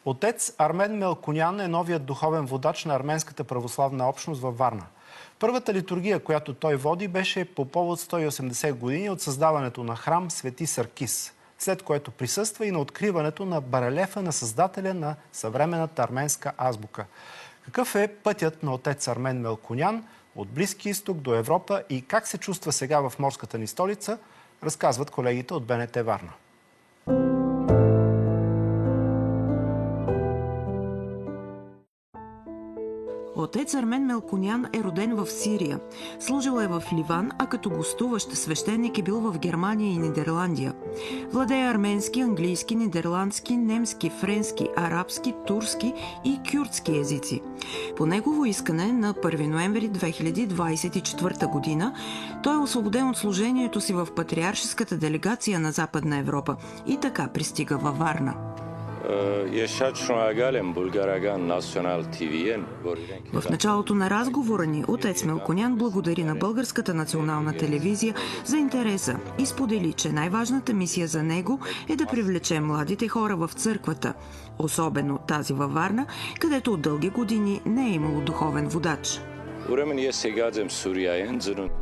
Отец Армен Мелконян е новият духовен водач на арменската православна общност във Варна. Първата литургия, която той води, беше по повод 180 години от създаването на храм Свети Саркис, след което присъства и на откриването на барелефа на създателя на съвременната арменска азбука. Какъв е пътят на отец Армен Мелконян от Близки изток до Европа и как се чувства сега в морската ни столица, разказват колегите от БНТ Варна. Отец Армен Мелконян е роден в Сирия. Служил е в Ливан, а като гостуващ свещеник е бил в Германия и Нидерландия. Владее арменски, английски, нидерландски, немски, френски, арабски, турски и кюрдски езици. По негово искане на 1 ноември 2024 година той е освободен от служението си в патриаршеската делегация на Западна Европа и така пристига във Варна. В началото на разговора ни отец Мелконян благодари на Българската национална телевизия за интереса и сподели, че най-важната мисия за него е да привлече младите хора в църквата, особено тази във Варна, където от дълги години не е имало духовен водач.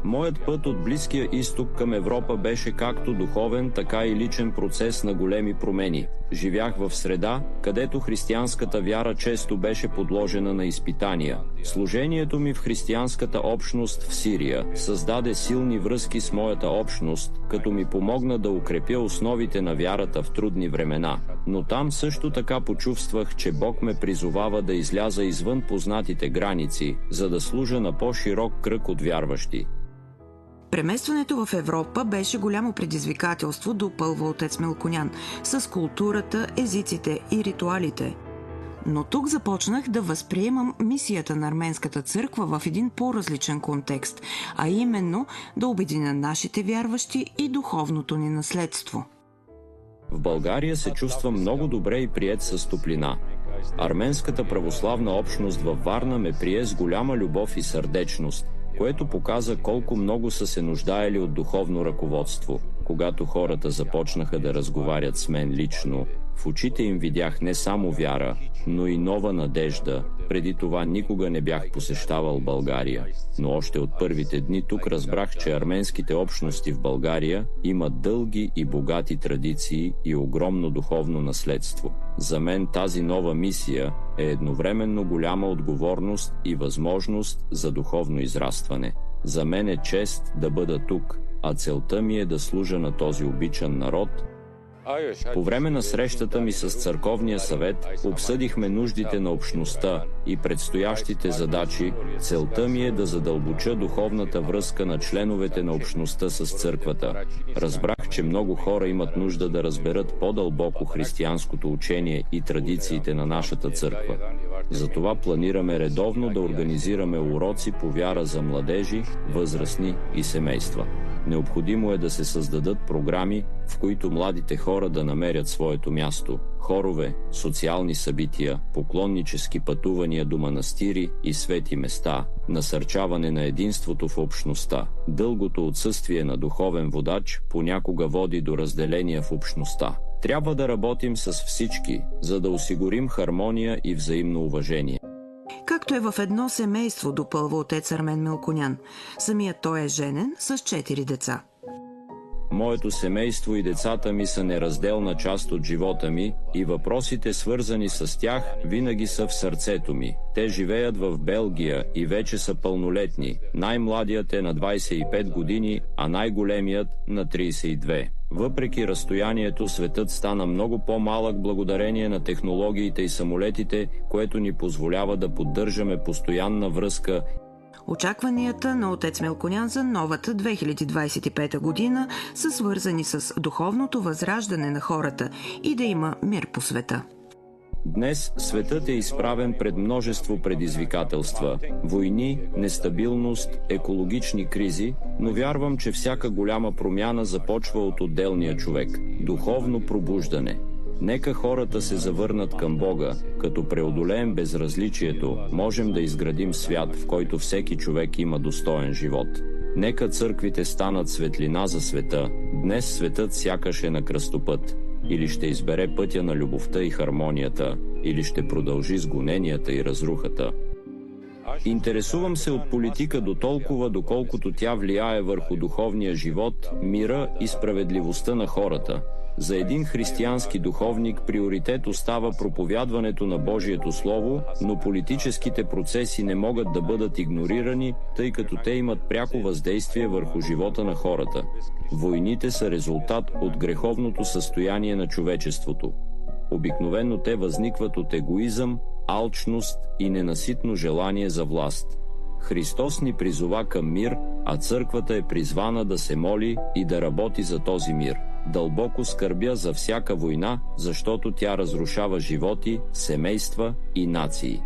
Моят път от Близкия изток към Европа беше както духовен, така и личен процес на големи промени. Живях в среда, където християнската вяра често беше подложена на изпитания. Служението ми в християнската общност в Сирия създаде силни връзки с моята общност, като ми помогна да укрепя основите на вярата в трудни времена. Но там също така почувствах, че Бог ме призовава да изляза извън познатите граници, за да служа на по-широк кръг от вярващи. Преместването в Европа беше голямо предизвикателство, допълва отец Мелконян, с културата, езиците и ритуалите. Но тук започнах да възприемам мисията на арменската църква в един по-различен контекст, а именно да обединя нашите вярващи и духовното ни наследство. В България се чувствам много добре и приет с топлина. Арменската православна общност във Варна ме прие с голяма любов и сърдечност, което показа колко много са се нуждаели от духовно ръководство. Когато хората започнаха да разговарят с мен лично, в очите им видях не само вяра, но и нова надежда. Преди това никога не бях посещавал България, но още от първите дни тук разбрах, че арменските общности в България имат дълги и богати традиции и огромно духовно наследство. За мен тази нова мисия е едновременно голяма отговорност и възможност за духовно израстване. За мен е чест да бъда тук, а целта ми е да служа на този обичан народ. По време на срещата ми с църковния съвет обсъдихме нуждите на общността и предстоящите задачи. Целта ми е да задълбоча духовната връзка на членовете на общността с църквата. Разбрах, че много хора имат нужда да разберат по-дълбоко християнското учение и традициите на нашата църква. Затова планираме редовно да организираме уроци по вяра за младежи, възрастни и семейства. Необходимо е да се създадат програми, в които младите хора да намерят своето място. Хорове, социални събития, поклоннически пътувания до манастири и свети места, насърчаване на единството в общността. Дългото отсъствие на духовен водач понякога води до разделения в общността. Трябва да работим с всички, за да осигурим хармония и взаимно уважение. Както е в едно семейство, допълва отец Армен Мелконян. Самият той е женен с 4 деца. Моето семейство и децата ми са неразделна част от живота ми и въпросите, свързани с тях, винаги са в сърцето ми. Те живеят в Белгия и вече са пълнолетни. Най-младият е на 25 години, а най-големият на 32. Въпреки разстоянието, светът стана много по-малък благодарение на технологиите и самолетите, което ни позволява да поддържаме постоянна връзка. Очакванията на отец Мелконян за новата 2025 година са свързани с духовното възраждане на хората и да има мир по света. Днес светът е изправен пред множество предизвикателства – войни, нестабилност, екологични кризи, но вярвам, че всяка голяма промяна започва от отделния човек – духовно пробуждане. Нека хората се завърнат към Бога, като преодолеем безразличието, можем да изградим свят, в който всеки човек има достоен живот. Нека църквите станат светлина за света. Днес светът сякаш е на кръстопът. или ще избере пътя на любовта и хармонията, или ще продължи с гоненията и разрухата. Интересувам се от политика до толкова, доколкото тя влияе върху духовния живот, мира и справедливостта на хората. За един християнски духовник приоритет остава проповядването на Божието Слово, но политическите процеси не могат да бъдат игнорирани, тъй като те имат пряко въздействие върху живота на хората. Войните са резултат от греховното състояние на човечеството. Обикновено те възникват от егоизъм, алчност и ненаситно желание за власт. Христос ни призова към мир, а църквата е призвана да се моли и да работи за този мир. Дълбоко скърбя за всяка война, защото тя разрушава животи, семейства и нации.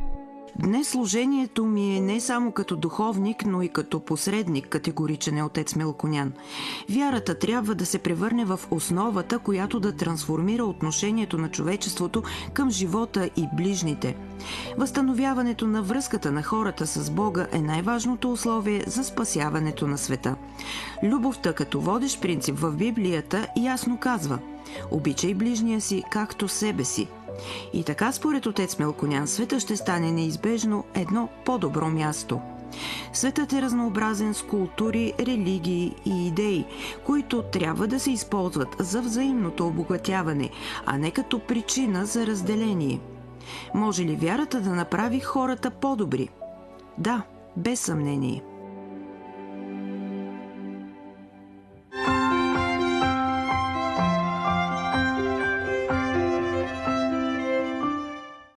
Днес служението ми е не само като духовник, но и като посредник, категоричен е отец Мелконян. Вярата трябва да се превърне в основата, която да трансформира отношението на човечеството към живота и ближните. Възстановяването на връзката на хората с Бога е най-важното условие за спасяването на света. Любовта като водещ принцип в Библията ясно казва: обичай ближния си както себе си. И така, според отец Мелконян, света ще стане неизбежно едно по-добро място. Светът е разнообразен с култури, религии и идеи, които трябва да се използват за взаимното обогатяване, а не като причина за разделение. Може ли вярата да направи хората по-добри? Да, без съмнение.